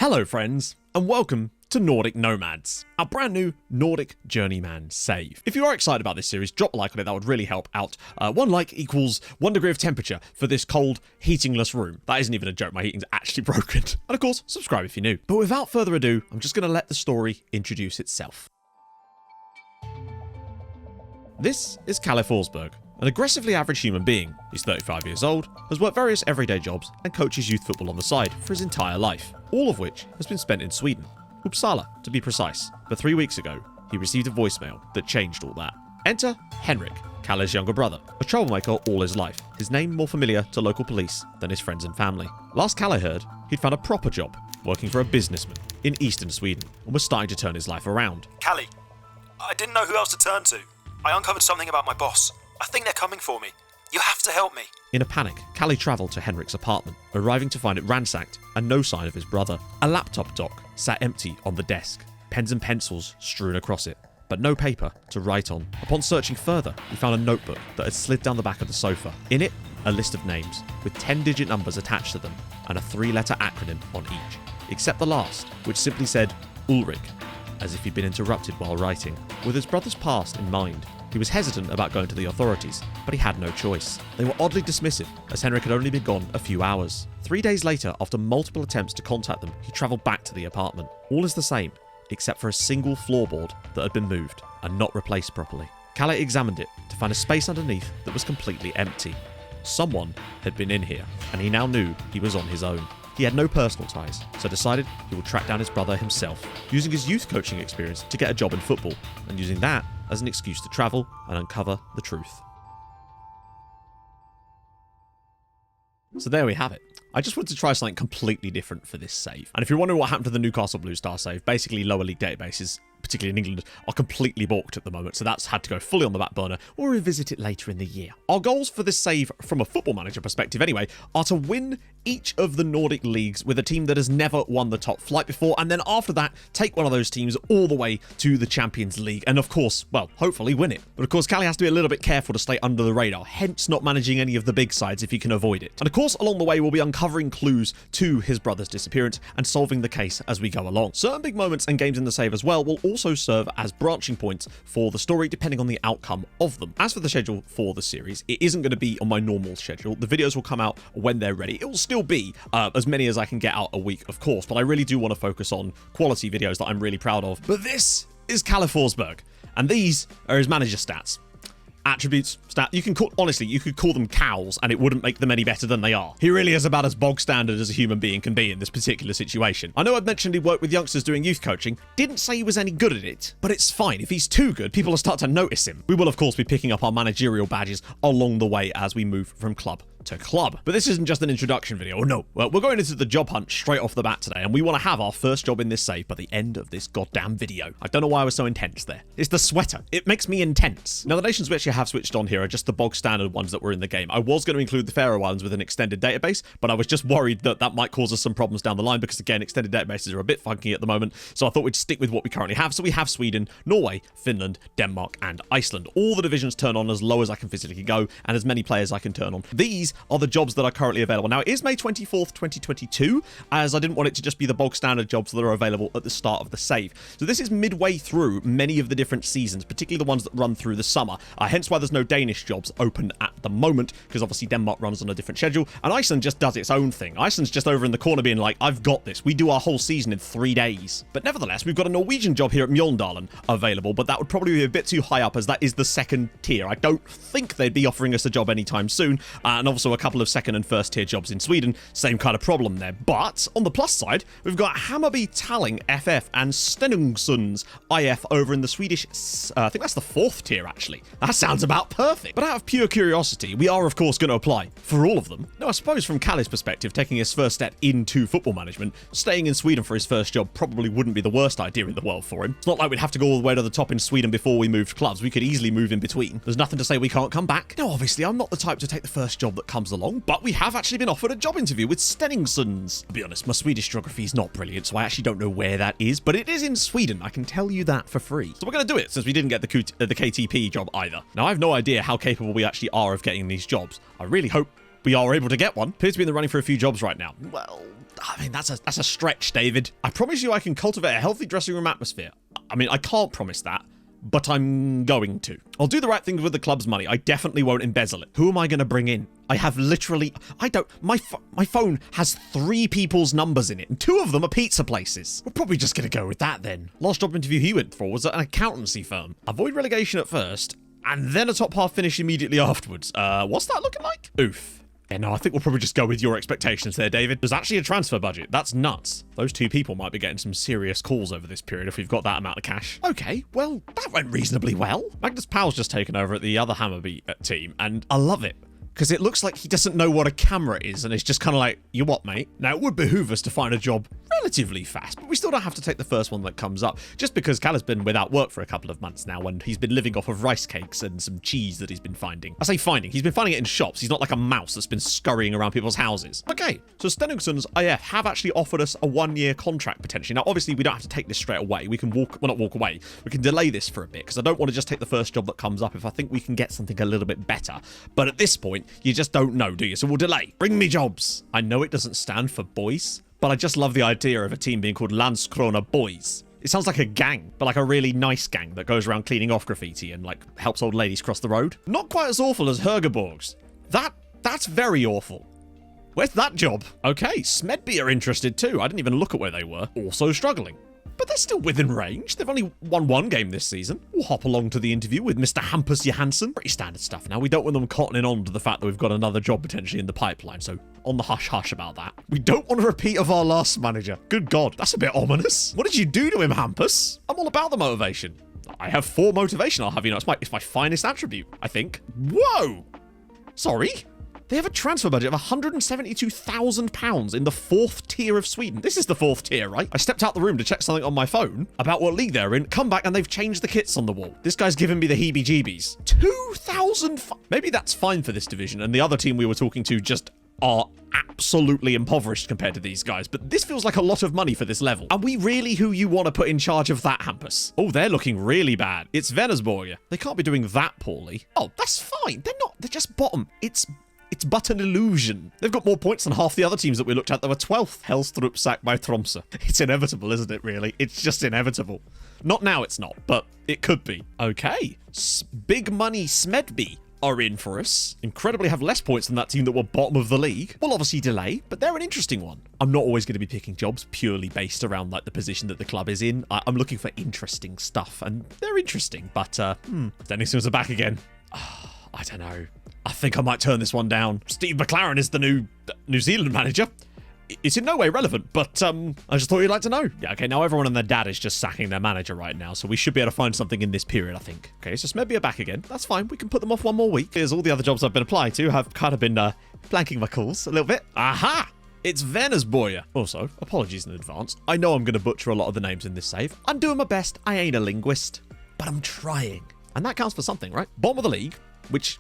Hello friends, and welcome to Nordic Nomads, our brand new Nordic journeyman save. If you are excited about this series, drop a like on it, that would really help out. 1 like equals 1 degree of temperature for this cold, heatingless room. That isn't even a joke, my heating's actually broken. And of course, subscribe if you're new. But without further ado, I'm just going to let the story introduce itself. This is Kalle Forsberg, an aggressively average human being. He's 35 years old, has worked various everyday jobs, and coaches youth football on the side for his entire life, all of which has been spent in Sweden. Uppsala, to be precise. But 3 weeks ago, he received a voicemail that changed all that. Enter Henrik, Kalle's younger brother, a troublemaker all his life, his name more familiar to local police than his friends and family. Last Kalle heard, he'd found a proper job, working for a businessman in eastern Sweden, and was starting to turn his life around. Kalle, I didn't know who else to turn to. I uncovered something about my boss. I think they're coming for me. You have to help me. In a panic, Kalle travelled to Henrik's apartment, arriving to find it ransacked and no sign of his brother. A laptop dock sat empty on the desk, pens and pencils strewn across it, but no paper to write on. Upon searching further, he found a notebook that had slid down the back of the sofa. In it, a list of names, with 10-digit numbers attached to them, and a 3-letter acronym on each, except the last, which simply said Ulrich, as if he'd been interrupted while writing. With his brother's past in mind, he was hesitant about going to the authorities, but he had no choice. They were oddly dismissive, as Henrik had only been gone a few hours. 3 days later, after multiple attempts to contact them, he travelled back to the apartment. All is the same, except for a single floorboard that had been moved and not replaced properly. Kalle examined it to find a space underneath that was completely empty. Someone had been in here, and he now knew he was on his own. He had no personal ties, so decided he would track down his brother himself, using his youth coaching experience to get a job in football, and using that as an excuse to travel and uncover the truth. So there we have it. I just wanted to try something completely different for this save. And if you're wondering what happened to the Newcastle Blue Star save, basically lower league databases, particularly in England, are completely balked at the moment, so that's had to go fully on the back burner or revisit it later in the year. Our goals for this save, from a football manager perspective anyway, are to win each of the Nordic leagues with a team that has never won the top flight before, and then after that, take one of those teams all the way to the Champions League, and of course, well, hopefully win it. But of course, Kalle has to be a little bit careful to stay under the radar, hence not managing any of the big sides if he can avoid it. And of course, along the way, we'll be uncovering clues to his brother's disappearance and solving the case as we go along. Certain big moments and games in the save as well will also serve as branching points for the story, depending on the outcome of them. As for the schedule for the series, it isn't going to be on my normal schedule. The videos will come out when they're ready. It will still be as many as I can get out a week, of course, but I really do want to focus on quality videos that I'm really proud of. But this is Kalle Forsberg, and these are his manager stats. Attributes, you can call, honestly, you could call them cows and it wouldn't make them any better than they are. He really is about as bog standard as a human being can be in this particular situation. I know I've mentioned he worked with youngsters doing youth coaching, didn't say he was any good at it, but it's fine. If he's too good, people will start to notice him. We will of course be picking up our managerial badges along the way as we move from club to club. But this isn't just an introduction video. Oh no, well, we're going into the job hunt straight off the bat today, and we want to have our first job in this save by the end of this goddamn video. I don't know why I was so intense there. It's the sweater. It makes me intense. Now, the nations we actually have switched on here are just the bog standard ones that were in the game. I was going to include the Faroe Islands with an extended database, but I was just worried that that might cause us some problems down the line because, again, extended databases are a bit funky at the moment, so I thought we'd stick with what we currently have. So we have Sweden, Norway, Finland, Denmark, and Iceland. All the divisions turn on as low as I can physically go, and as many players I can turn on. These are the jobs that are currently available. Now, it is May 24th, 2022, as I didn't want it to just be the bog standard jobs that are available at the start of the save. So this is midway through many of the different seasons, particularly the ones that run through the summer. Hence why there's no Danish jobs open at the moment, because obviously Denmark runs on a different schedule, and Iceland just does its own thing. Iceland's just over in the corner being like, I've got this. We do our whole season in 3 days. But nevertheless, we've got a Norwegian job here at Mjolndalen available, but that would probably be a bit too high up as that is the second tier. I don't think they'd be offering us a job anytime soon, and also a couple of second and first tier jobs in Sweden, same kind of problem there. But on the plus side, we've got Hammarby Talling FF and Stenungsunds IF over in the Swedish, I think that's the 4th tier actually. That sounds about perfect. But out of pure curiosity, we are of course going to apply for all of them. Now, I suppose from Kalle's perspective, taking his first step into football management, staying in Sweden for his first job probably wouldn't be the worst idea in the world for him. It's not like we'd have to go all the way to the top in Sweden before we moved clubs. We could easily move in between. There's nothing to say we can't come back. Now, obviously, I'm not the type to take the first job that comes along, but we have actually been offered a job interview with Stenungsunds. I'll be honest, my Swedish geography is not brilliant, so I actually don't know where that is, but it is in Sweden. I can tell you that for free. So we're going to do it, since we didn't get the KTP job either. Now, I have no idea how capable we actually are of getting these jobs. I really hope we are able to get one. Appears to be in the running for a few jobs right now. Well, I mean, that's a stretch, David. I promise you I can cultivate a healthy dressing room atmosphere. I mean, I can't promise that, but I'm going to. I'll do the right things with the club's money. I definitely won't embezzle it. Who am I going to bring in? I have literally... My phone has 3 people's numbers in it, and 2 of them are pizza places. We're probably just going to go with that then. Last job interview he went for was at an accountancy firm. Avoid relegation at first, and then a top half finish immediately afterwards. What's that looking like? Oof. Yeah, no, I think we'll probably just go with your expectations there, David. There's actually a transfer budget. That's nuts. Those 2 people might be getting some serious calls over this period if we've got that amount of cash. Okay, well, that went reasonably well. Magnus Powell's just taken over at the other Hammarby team, and I love it. Because it looks like he doesn't know what a camera is, and it's just kind of like, you what, mate? Now, it would behoove us to find a job relatively fast, but we still don't have to take the first one that comes up, just because Cal has been without work for a couple of months now, and he's been living off of rice cakes and some cheese that he's been finding. I say finding, he's been finding it in shops. He's not like a mouse that's been scurrying around people's houses. Okay, so Stenungsson's IF have actually offered us a 1-year contract potentially. Now, obviously, we don't have to take this straight away. We can not walk away. We can delay this for a bit, because I don't want to just take the first job that comes up if I think we can get something a little bit better. But at this point, you just don't know, do you? So we'll delay. Bring me jobs. I know it doesn't stand for boys, but I just love the idea of a team being called Landskrona Boys. It sounds like a gang, but like a really nice gang that goes around cleaning off graffiti and like helps old ladies cross the road. Not quite as awful as Högeborgs. That's very awful. Where's that job? Okay, Smedby are interested too. I didn't even look at where they were. Also struggling. But they're still within range. They've only won 1 game this season. We'll hop along to the interview with Mr. Hampus Johansson. Pretty standard stuff now. We don't want them cottoning on to the fact that we've got another job potentially in the pipeline, so on the hush-hush about that. We don't want a repeat of our last manager. Good God, that's a bit ominous. What did you do to him, Hampus? I'm all about the motivation. I have 4 motivation, I'll have you know. It's my finest attribute, I think. Whoa! Sorry? They have a transfer budget of £172,000 in the 4th tier of Sweden. This is the 4th tier, right? I stepped out the room to check something on my phone about what league they're in, come back and they've changed the kits on the wall. This guy's giving me the heebie-jeebies. 2,000... Maybe that's fine for this division, and the other team we were talking to just are absolutely impoverished compared to these guys, but this feels like a lot of money for this level. Are we really who you want to put in charge of that, Hampus? Oh, they're looking really bad. It's Vänersborg. They can't be doing that poorly. Oh, that's fine. They're not. They're just bottom. It's but an illusion. They've got more points than half the other teams that we looked at that were 12th. Helstrup sacked by Tromsø. It's inevitable, isn't it, really? It's just inevitable. Not now it's not, but it could be. Okay. Big money Smedby are in for us. Incredibly have less points than that team that were bottom of the league. We'll obviously delay, but they're an interesting one. I'm not always going to be picking jobs purely based around like the position that the club is in. I'm looking for interesting stuff, and they're interesting, but Stenungsson's are back again. I don't know. I think I might turn this one down. Steve McLaren is the new New Zealand manager. It's in no way relevant, but I just thought you'd like to know. Yeah, okay, now everyone and their dad is just sacking their manager right now, so we should be able to find something in this period, I think. Okay, so Smedby are back again. That's fine. We can put them off 1 more week. Here's all the other jobs I've been applying to have kind of been blanking my calls a little bit. Aha! It's Vänersborg. Also, apologies in advance. I know I'm going to butcher a lot of the names in this save. I'm doing my best. I ain't a linguist, but I'm trying. And that counts for something, right? Bottom of the league, which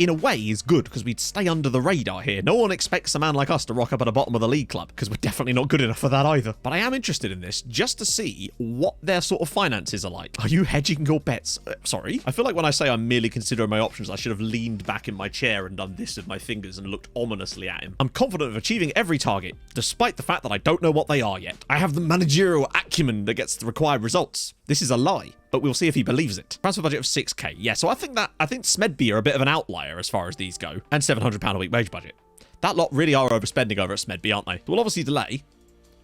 in a way is good because we'd stay under the radar here. No one expects a man like us to rock up at the bottom of the league club because we're definitely not good enough for that either. But I am interested in this just to see what their sort of finances are like. Are you hedging your bets? Sorry. I feel like when I say I'm merely considering my options, I should have leaned back in my chair and done this with my fingers and looked ominously at him. I'm confident of achieving every target, despite the fact that I don't know what they are yet. I have the managerial acumen that gets the required results. This is a lie, but we'll see if he believes it. Transfer budget of 6k. Yeah, so I think Smedby are a bit of an outlier as far as these go. And £700 a week wage budget. That lot really are overspending over at Smedby, aren't they? We'll obviously delay,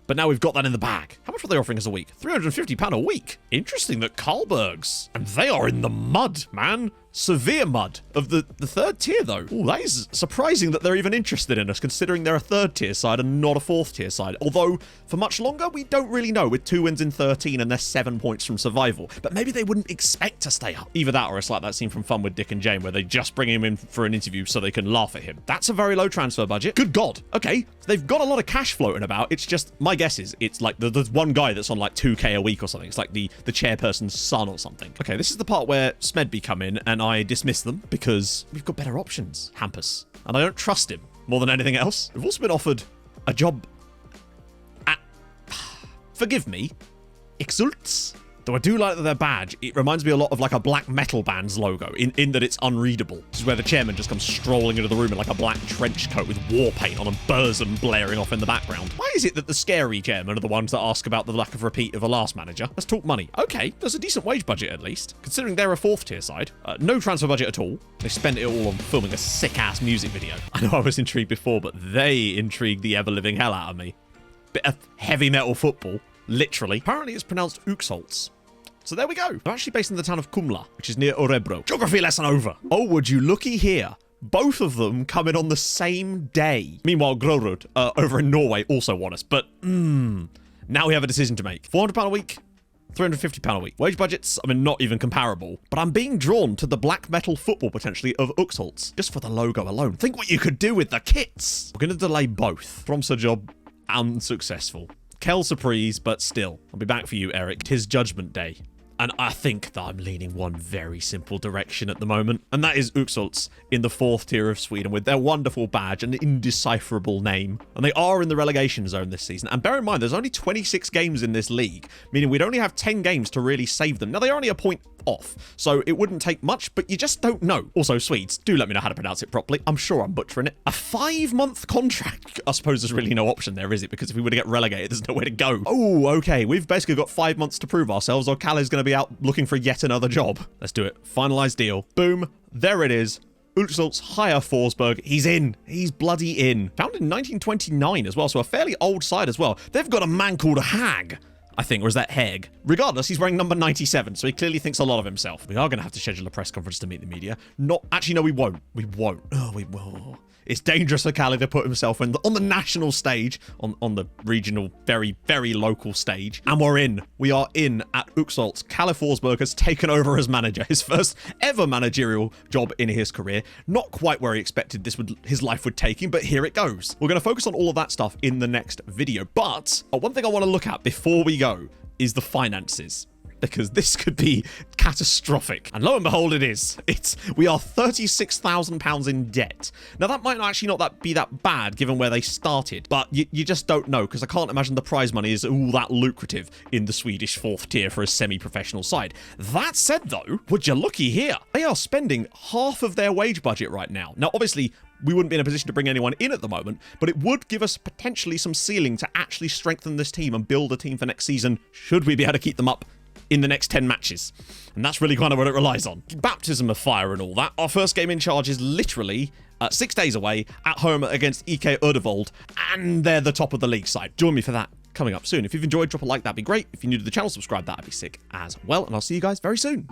but now we've got that in the bag. How much were they offering us a week? £350 a week. Interesting that Karlbergs, and they are in the mud, man. Severe mud of the 3rd tier, though. Ooh, that is surprising that they're even interested in us, considering they're a 3rd tier side and not a 4th tier side. Although, for much longer, we don't really know, with 2 wins in 13 and they're 7 points from survival. But maybe they wouldn't expect to stay up. Either that or it's like that scene from Fun with Dick and Jane where they just bring him in for an interview so they can laugh at him. That's a very low transfer budget. Good God. Okay, they've got a lot of cash floating about. It's just, my guess is, it's like the one guy that's on like 2k a week or something. It's like the chairperson's son or something. Okay, this is the part where Smedby come in and I dismiss them because we've got better options, Hampus. And I don't trust him more than anything else. We've also been offered a job at, forgive me, Exults. Though I do like that their badge, it reminds me a lot of like a black metal band's logo, in that it's unreadable. This is where the chairman just comes strolling into the room in like a black trench coat with war paint on and Burzum blaring off in the background. Why is it that the scary chairmen are the ones that ask about the lack of repeat of a last manager? Let's talk money. Okay, there's a decent wage budget at least, considering they're a 4th tier side. No transfer budget at all. They spent it all on filming a sick-ass music video. I know I was intrigued before, but they intrigued the ever-living hell out of me. Bit of heavy metal football. Literally. Apparently it's pronounced Uxholz. So there we go. They're actually based in the town of Kumla, which is near Örebro. Geography lesson over. Oh, would you looky here. Both of them come in on the same day. Meanwhile, Grorud, over in Norway, also want us. But, now we have a decision to make. £400 a week, £350 a week. Wage budgets, I mean, not even comparable. But I'm being drawn to the black metal football, potentially, of Uxholz. Just for the logo alone. Think what you could do with the kits. We're going to delay both. Tromsø job, unsuccessful. Kel surprise, but still. I'll be back for you, Eric. 'Tis judgment day. And I think that I'm leaning one very simple direction at the moment. And that is Uxholz in the 4th tier of Sweden with their wonderful badge and indecipherable name. And they are in the relegation zone this season. And bear in mind, there's only 26 games in this league, meaning we'd only have 10 games to really save them. Now, they're only a point off, so it wouldn't take much, but you just don't know. Also, Swedes, do let me know how to pronounce it properly. I'm sure I'm butchering it. A 5-month contract. I suppose there's really no option there, is it? Because if we were to get relegated, there's nowhere to go. Oh, okay. We've basically got 5 months to prove ourselves, or Calle's going to be out looking for yet another job. Let's do it. Finalized deal. Boom. There it is. Uxholz hire Forsberg. He's in. He's bloody in. Founded in 1929 as well, so a fairly old side as well. They've got a man called Hag, I think, or is that Heg? Regardless, he's wearing number 97, so he clearly thinks a lot of himself. We are going to have to schedule a press conference to meet the media. Actually, no, we won't. We won't. Oh, we will. It's dangerous for Calle to put himself on the national stage, on the regional, very, very local stage. And we're in. We are in at Uxholz. Calle Forsberg has taken over as manager. His first ever managerial job in his career. Not quite where he expected his life would take him, but here it goes. We're going to focus on all of that stuff in the next video. But one thing I want to look at before we go is the finances, because this could be catastrophic. And lo and behold, it is. We are £36,000 in debt. Now, that might actually not be that bad given where they started, but you just don't know, because I can't imagine the prize money is all that lucrative in the Swedish 4th tier for a semi-professional side. That said, though, would you looky here? They are spending half of their wage budget right now. Now, obviously, we wouldn't be in a position to bring anyone in at the moment, but it would give us potentially some ceiling to actually strengthen this team and build a team for next season, should we be able to keep them up in the next 10 matches. And that's really kind of what it relies on. Baptism of fire and all that. Our first game in charge is literally 6 days away at home against EK Ödevold, and they're the top of the league side. Join me for that coming up soon. If you've enjoyed, drop a like, that'd be great. If you're new to the channel, subscribe, that'd be sick as well. And I'll see you guys very soon.